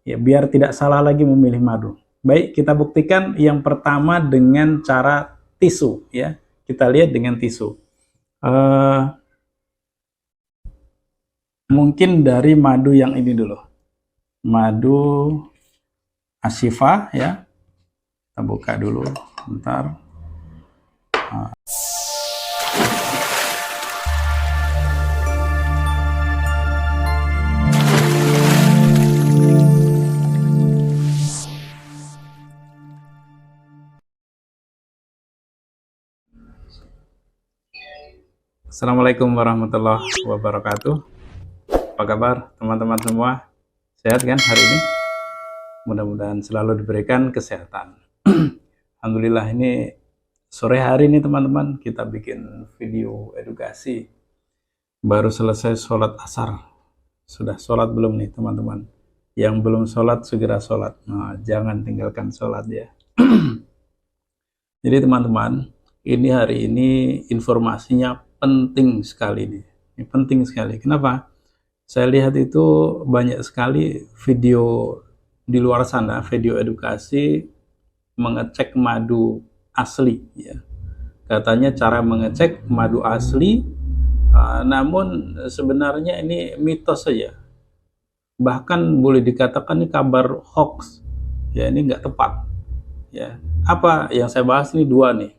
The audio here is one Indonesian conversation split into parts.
Ya, biar tidak salah lagi memilih madu. Baik, kita buktikan yang pertama dengan cara tisu ya. Kita lihat dengan tisu. Mungkin dari madu yang ini dulu. Madu Ashifa ya. Kita buka dulu, bentar. Assalamualaikum warahmatullahi wabarakatuh. Apa kabar teman-teman semua? Sehat kan hari ini? Mudah-mudahan selalu diberikan kesehatan. Alhamdulillah, ini sore hari ini teman-teman kita bikin video edukasi. Baru selesai sholat asar. Sudah sholat belum nih teman-teman? Yang belum sholat segera sholat. Nah, jangan tinggalkan sholat ya. Jadi teman-teman, ini hari ini informasinya penting sekali nih. Ini penting sekali. Kenapa? Saya lihat itu banyak sekali video di luar sana, video edukasi mengecek madu asli ya. Katanya cara mengecek madu asli, namun sebenarnya ini mitos saja. Bahkan boleh dikatakan ini kabar hoax. Ya, ini nggak tepat. Ya. Apa yang saya bahas ini dua nih.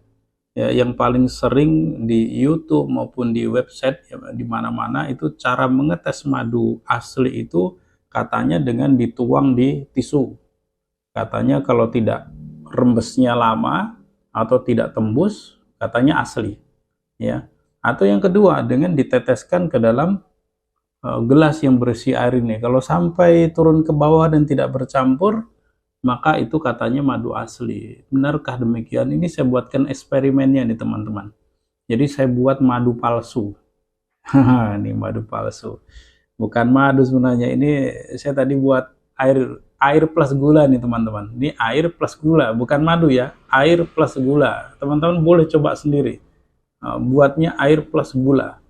Ya, yang paling sering di YouTube maupun di website ya, di mana-mana itu cara mengetes madu asli itu katanya dengan dituang di tisu. Katanya kalau tidak rembesnya lama atau tidak tembus, katanya asli. Ya. Atau yang kedua dengan diteteskan ke dalam gelas yang berisi air ini. Kalau sampai turun ke bawah dan tidak bercampur, maka itu katanya madu asli. Benarkah demikian? Ini saya buatkan eksperimennya nih teman-teman. Jadi saya buat madu palsu. Ini madu palsu. Bukan madu sebenarnya. Ini saya tadi buat air plus gula nih teman-teman. Ini air plus gula, bukan madu ya. Air plus gula. Teman-teman boleh coba sendiri. Buatnya air plus gula.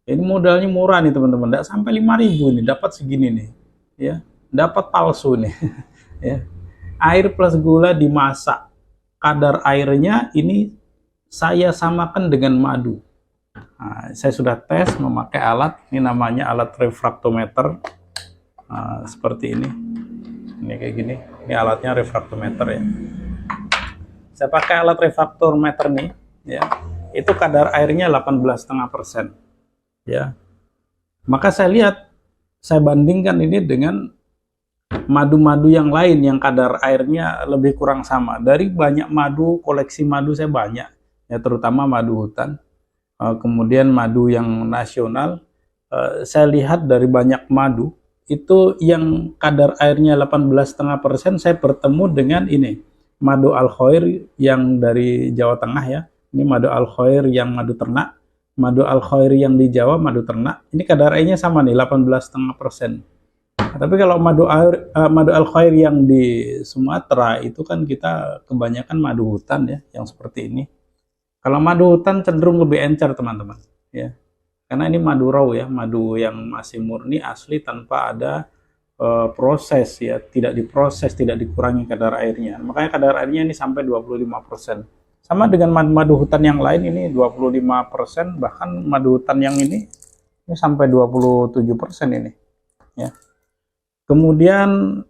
Ini modalnya murah nih teman-teman. Tidak sampai 5.000 nih, dapat segini nih. Ya, dapat palsu nih. Ya. Air plus gula dimasak. Kadar airnya ini saya samakan dengan madu. Nah, saya sudah tes memakai alat, ini namanya alat refraktometer. Seperti ini. Ini kayak gini. Ini alatnya refraktometer ya. Saya pakai alat refraktometer nih, ya. Itu kadar airnya 18,5%. Ya. Maka saya lihat, saya bandingkan ini dengan madu-madu yang lain yang kadar airnya lebih kurang sama. Dari banyak madu, koleksi madu saya banyak, ya terutama madu hutan, kemudian madu yang nasional. Saya lihat dari banyak madu itu yang kadar airnya 18,5%, saya bertemu dengan ini madu Al-Khoir yang dari Jawa Tengah ya. Ini madu Al-Khoir yang madu ternak, madu Al-Khoir yang di Jawa madu ternak. Ini kadar airnya sama nih 18,5%. Tapi kalau madu Al-Khoir yang di Sumatera itu kan kita kebanyakan madu hutan ya, yang seperti ini. Kalau madu hutan cenderung lebih encer teman-teman, ya. Karena ini madu raw ya, madu yang masih murni asli tanpa ada proses ya, tidak diproses, tidak dikurangi kadar airnya. Makanya kadar airnya ini sampai 25%. Sama dengan madu hutan yang lain ini 25%, bahkan madu hutan yang ini sampai 27% ini, ya. Kemudian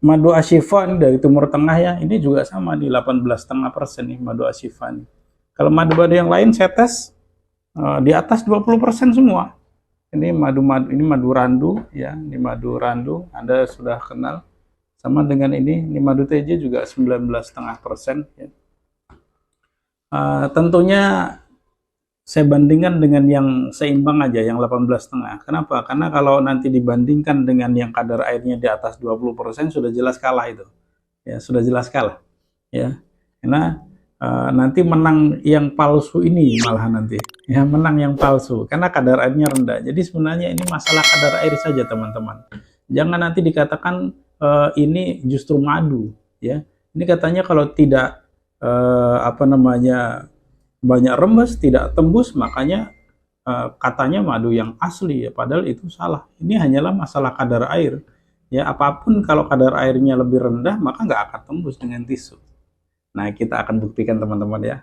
madu Ashifa ini dari Timur Tengah ya, ini juga sama di 18,5% nih madu Ashifa nih. Kalau madu-madu yang lain saya tes di atas 20% semua. Ini madu randu ya, ini madu randu, Anda sudah kenal. Sama dengan ini madu TJ juga 19,5% ya. Tentunya saya bandingkan dengan yang seimbang aja, yang 18,5. Kenapa? Karena kalau nanti dibandingkan dengan yang kadar airnya di atas 20% sudah jelas kalah itu. Ya, sudah jelas kalah. Ya. Karena nanti menang yang palsu ini malah nanti. Ya, menang yang palsu karena kadar airnya rendah. Jadi sebenarnya ini masalah kadar air saja, teman-teman. Jangan nanti dikatakan ini justru madu, ya. Ini katanya kalau tidak banyak rembes, tidak tembus, makanya katanya madu yang asli ya, padahal itu salah. Ini hanyalah masalah kadar air. Ya, apapun kalau kadar airnya lebih rendah, maka nggak akan tembus dengan tisu. Nah, kita akan buktikan teman-teman ya.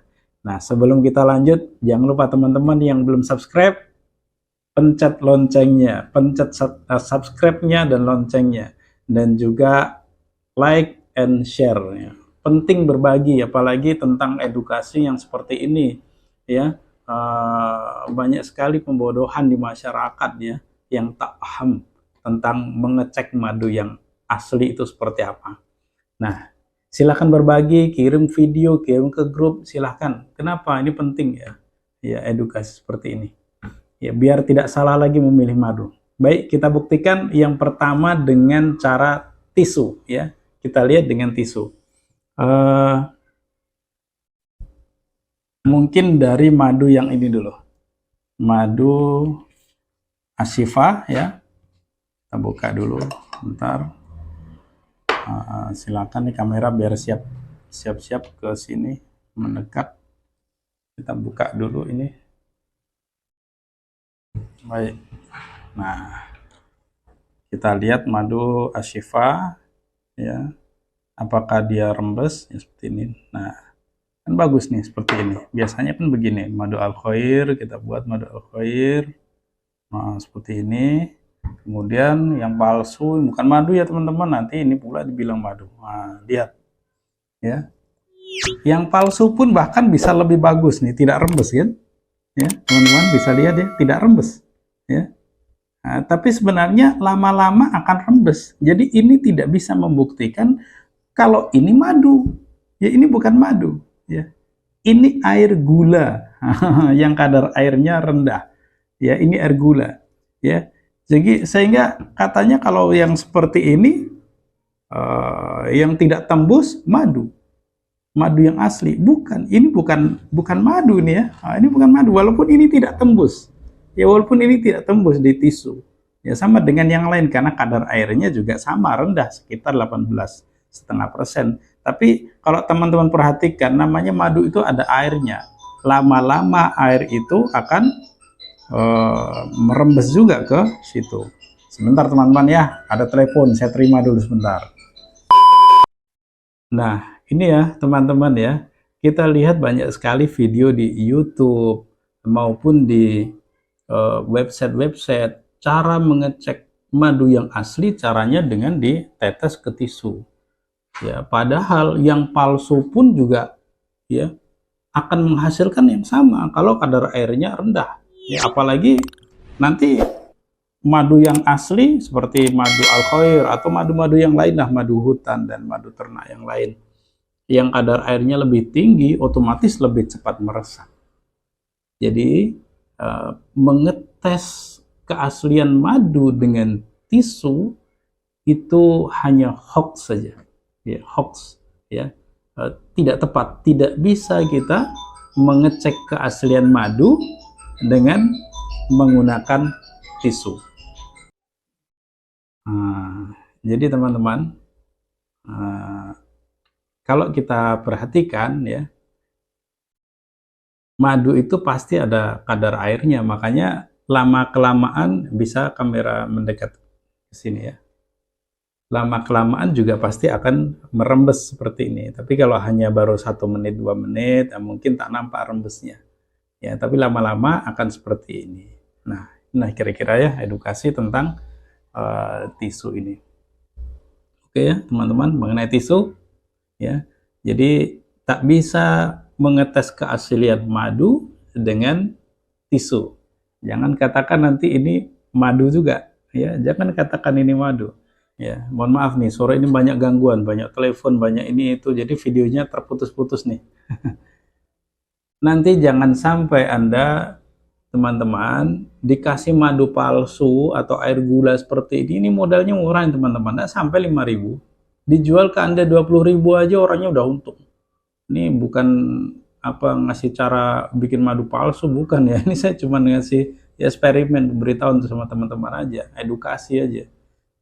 Nah, sebelum kita lanjut, jangan lupa teman-teman yang belum subscribe, pencet loncengnya, pencet subscribe-nya dan loncengnya. Dan juga like and share. Ya. Penting berbagi, apalagi tentang edukasi yang seperti ini. Ya, banyak sekali pembodohan di masyarakat ya, yang tak paham tentang mengecek madu yang asli itu seperti apa. Nah, silahkan berbagi, kirim video, kirim ke grup, silahkan. Kenapa? Ini penting ya, ya edukasi seperti ini. Ya, biar tidak salah lagi memilih madu. Baik, kita buktikan yang pertama dengan cara tisu ya. Kita lihat dengan tisu. Mungkin dari madu yang ini dulu. Madu Ashifa ya. Kita buka dulu, bentar. Silakan nih kamera biar siap-siap ke sini mendekat. Kita buka dulu ini. Baik. Nah, kita lihat madu Ashifa ya. Apakah dia rembes ya, seperti ini. Nah, kan bagus nih seperti ini. Biasanya kan begini, madu Al-Khair, kita buat madu Al-Khair. Nah, seperti ini. Kemudian yang palsu, bukan madu ya teman-teman, nanti ini pula dibilang madu. Nah, lihat ya. Yang palsu pun bahkan bisa lebih bagus nih, tidak rembes kan? Ya, teman-teman bisa lihat ya, tidak rembes. Ya. Nah, tapi sebenarnya lama-lama akan rembes. Jadi ini tidak bisa membuktikan kalau ini madu. Ya, ini bukan madu, ya. Ini air gula yang kadar airnya rendah. Ya, ini air gula, ya. Jadi sehingga katanya kalau yang seperti ini yang tidak tembus madu yang asli, bukan. Ini bukan madu nih ya. Nah, ini bukan madu walaupun ini tidak tembus. Ya, walaupun ini tidak tembus di tisu. Ya, sama dengan yang lain karena kadar airnya juga sama rendah sekitar 18,5%. Tapi kalau teman-teman perhatikan, namanya madu itu ada airnya. Lama-lama air itu akan merembes juga ke situ. Sebentar teman-teman ya, ada telepon, saya terima dulu sebentar. Nah, ini ya teman-teman ya, kita lihat banyak sekali video di YouTube maupun di website-website cara mengecek madu yang asli, caranya dengan ditetes ke tisu. Ya, padahal yang palsu pun juga ya akan menghasilkan yang sama kalau kadar airnya rendah. Ya, apalagi nanti madu yang asli seperti madu Al-Khair atau madu-madu yang lain lah, madu hutan dan madu ternak yang lain. Yang kadar airnya lebih tinggi otomatis lebih cepat meresap. Jadi mengetes keaslian madu dengan tisu itu hanya hoax saja. Ya, hoax ya, tidak tepat, tidak bisa kita mengecek keaslian madu dengan menggunakan tisu. Jadi teman-teman, kalau kita perhatikan ya, madu itu pasti ada kadar airnya, makanya lama kelamaan bisa kamera mendekat ke sini ya. Lama kelamaan juga pasti akan merembes seperti ini. Tapi kalau hanya baru 1 menit 2 menit mungkin tak nampak rembesnya ya, tapi lama-lama akan seperti ini. Nah kira-kira ya edukasi tentang tisu ini. Oke ya teman-teman, mengenai tisu ya, jadi tak bisa mengetes keaslian madu dengan tisu. Jangan katakan nanti ini madu juga ya, jangan katakan ini madu. Ya, mohon maaf nih, sore ini banyak gangguan, banyak telepon, banyak ini itu, jadi videonya terputus-putus nih. Nanti jangan sampai Anda, teman-teman, dikasih madu palsu atau air gula seperti ini modalnya murah teman-teman, nggak sampai 5.000. Dijual ke Anda 20.000 aja orangnya udah untung. Ini bukan apa ngasih cara bikin madu palsu, bukan ya. Ini saya cuma ngasih ya eksperimen, beritahu sama teman-teman aja, edukasi aja.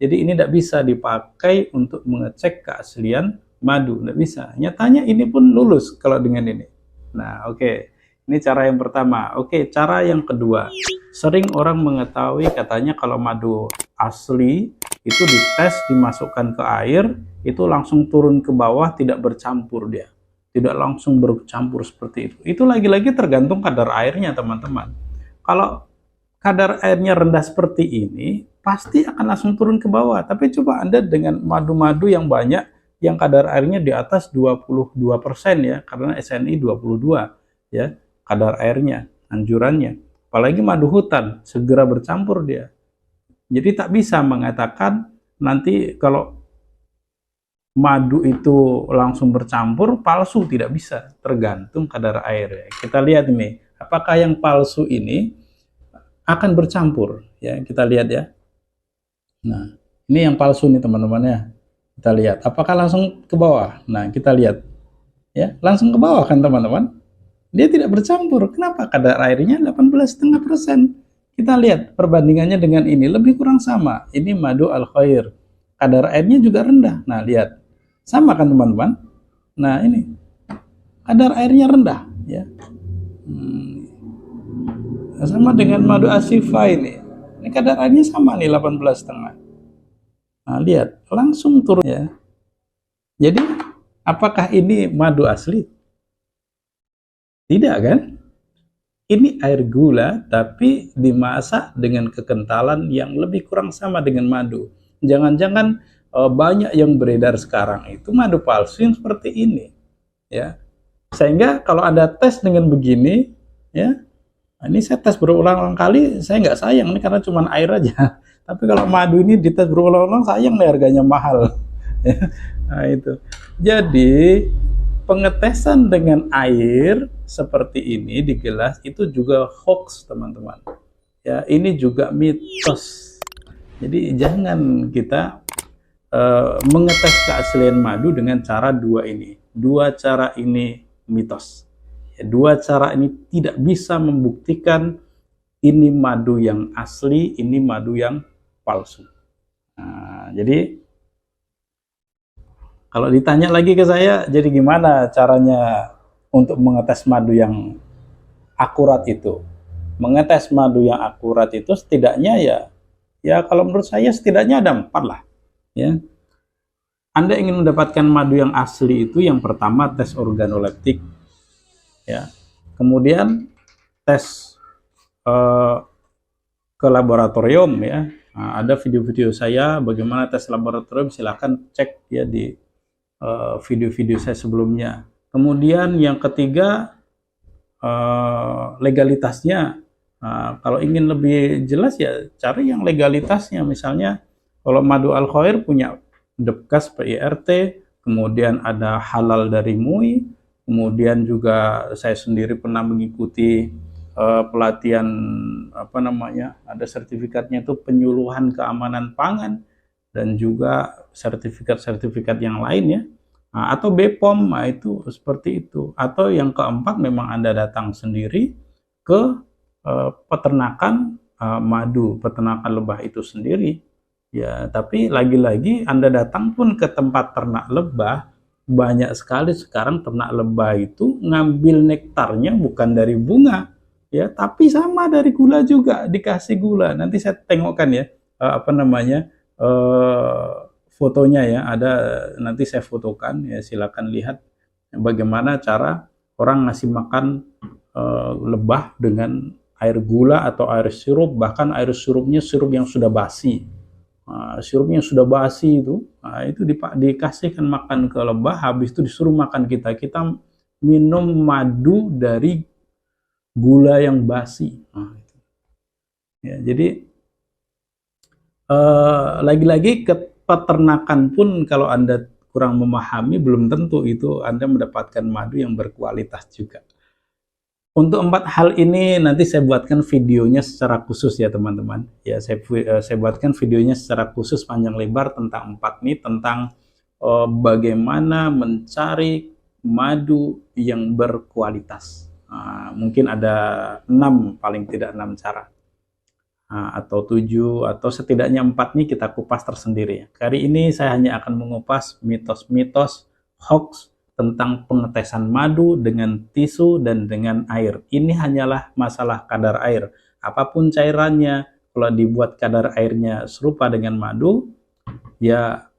Jadi ini tidak bisa dipakai untuk mengecek keaslian madu, tidak bisa. Nyatanya ini pun lulus kalau dengan ini. Nah, oke. Ini cara yang pertama. Oke, cara yang kedua. Sering orang mengetahui katanya kalau madu asli itu dites, dimasukkan ke air, itu langsung turun ke bawah, tidak bercampur dia. Tidak langsung bercampur seperti itu. Itu lagi-lagi tergantung kadar airnya, teman-teman. Kalau kadar airnya rendah seperti ini, pasti akan langsung turun ke bawah. Tapi coba Anda dengan madu-madu yang banyak, yang kadar airnya di atas 22% ya, karena SNI 22 ya, kadar airnya, anjurannya. Apalagi madu hutan, segera bercampur dia. Jadi tak bisa mengatakan nanti kalau madu itu langsung bercampur, palsu, tidak bisa. Tergantung kadar air. Kita lihat ini, apakah yang palsu ini akan bercampur. Ya, kita lihat ya. Nah, ini yang palsu nih teman-teman ya. Kita lihat, apakah langsung ke bawah? Nah, kita lihat. Ya, langsung ke bawah kan teman-teman? Dia tidak bercampur. Kenapa? Kadar airnya 18,5%. Kita lihat perbandingannya dengan ini lebih kurang sama. Ini madu al-khair. Kadar airnya juga rendah. Nah, lihat. Sama kan teman-teman? Nah, ini. Kadar airnya rendah, ya. Sama dengan madu asifa ini. Ini kadar airnya sama nih 18,5. Nah, lihat, langsung turun ya. Jadi, apakah ini madu asli? Tidak kan? Ini air gula tapi dimasak dengan kekentalan yang lebih kurang sama dengan madu. Jangan-jangan banyak yang beredar sekarang itu madu palsu yang seperti ini, ya. Sehingga kalau Anda tes dengan begini, ya, ini saya tes berulang-ulang kali, saya nggak sayang ini karena cuma air aja. Tapi kalau madu ini dites berulang-ulang, sayang nih harganya mahal. Nah itu. Jadi pengetesan dengan air seperti ini di gelas itu juga hoax, teman-teman. Ya, ini juga mitos. Jadi jangan kita mengetes keaslian madu dengan cara dua ini. Dua cara ini mitos. Ya, dua cara ini tidak bisa membuktikan ini madu yang asli, ini madu yang palsu. Nah, jadi kalau ditanya lagi ke saya, jadi gimana caranya untuk mengetes madu yang akurat itu? Mengetes madu yang akurat itu setidaknya ya kalau menurut saya setidaknya ada 4 lah. Ya. Anda ingin mendapatkan madu yang asli itu yang pertama tes organoleptik, ya. Kemudian tes ke laboratorium ya. Nah, ada video-video saya bagaimana tes laboratorium, silahkan cek ya di video-video saya sebelumnya. Kemudian yang ketiga legalitasnya. Nah, kalau ingin lebih jelas ya cari yang legalitasnya. Misalnya kalau madu al-khair punya Depkas PIRT, kemudian ada halal dari MUI, kemudian juga saya sendiri pernah mengikuti pelatihan ada sertifikatnya itu penyuluhan keamanan pangan dan juga sertifikat-sertifikat yang lain ya. Nah, atau BPOM, nah itu seperti itu. Atau yang keempat memang Anda datang sendiri ke peternakan madu, peternakan lebah itu sendiri. Ya, tapi lagi-lagi Anda datang pun ke tempat ternak lebah, banyak sekali sekarang ternak lebah itu ngambil nektarnya bukan dari bunga, ya, tapi sama dari gula juga, dikasih gula. Nanti saya tengokkan ya, fotonya ya, ada nanti saya fotokan ya, silakan lihat bagaimana cara orang ngasih makan lebah dengan air gula atau air sirup, bahkan air sirupnya sirup yang sudah basi. Sirupnya sudah basi itu dikasihkan makan ke lebah, habis itu disuruh makan kita minum madu dari gula yang basi. Ya, jadi lagi-lagi ke peternakan pun kalau Anda kurang memahami, belum tentu itu Anda mendapatkan madu yang berkualitas juga. Untuk 4 hal ini nanti saya buatkan videonya secara khusus ya teman-teman. Ya, saya buatkan videonya secara khusus panjang lebar tentang 4 ini, tentang bagaimana mencari madu yang berkualitas. Mungkin ada 6, paling tidak 6 cara. Atau 7, atau setidaknya 4 ini kita kupas tersendiri. Kali ini saya hanya akan mengupas mitos-mitos hoax tentang pengetesan madu dengan tisu dan dengan air. Ini hanyalah masalah kadar air. Apapun cairannya, kalau dibuat kadar airnya serupa dengan madu, Ya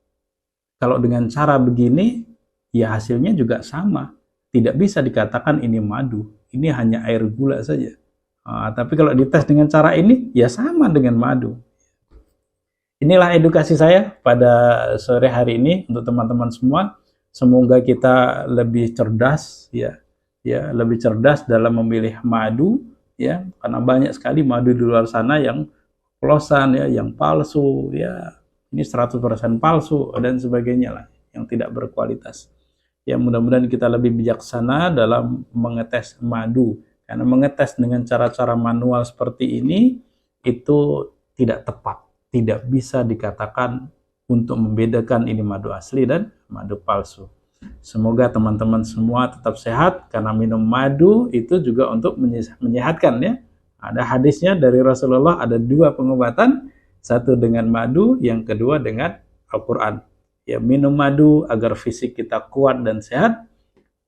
kalau dengan cara begini, ya hasilnya juga sama. Tidak bisa dikatakan ini madu, ini hanya air gula saja. Tapi kalau dites dengan cara ini, ya sama dengan madu. Inilah edukasi saya pada sore hari ini untuk teman-teman semua. Semoga kita lebih cerdas, lebih cerdas dalam memilih madu, karena banyak sekali madu di luar sana yang oplosan, yang palsu, ini 100% palsu dan sebagainya lah, yang tidak berkualitas. Ya mudah-mudahan kita lebih bijaksana dalam mengetes madu, karena mengetes dengan cara-cara manual seperti ini itu tidak tepat, tidak bisa dikatakan untuk membedakan ini madu asli dan madu palsu. Semoga teman-teman semua tetap sehat, karena minum madu itu juga untuk menyehatkan ya. Ada hadisnya dari Rasulullah, ada 2 pengobatan, satu dengan madu, yang kedua dengan Al-Quran. Ya, minum madu agar fisik kita kuat dan sehat.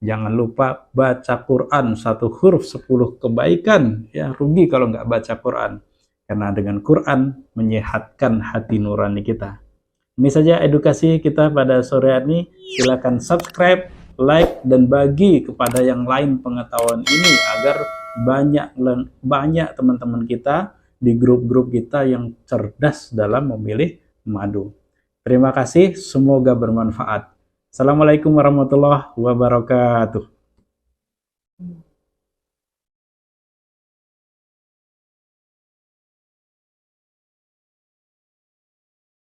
Jangan lupa baca Quran, 1 huruf 10 kebaikan. Ya, rugi kalau nggak baca Quran. Karena dengan Quran menyehatkan hati nurani kita. Ini saja edukasi kita pada sore hari ini. Silakan subscribe, like, dan bagi kepada yang lain pengetahuan ini agar banyak teman-teman kita di grup-grup kita yang cerdas dalam memilih madu. Terima kasih, semoga bermanfaat. Assalamualaikum warahmatullahi wabarakatuh.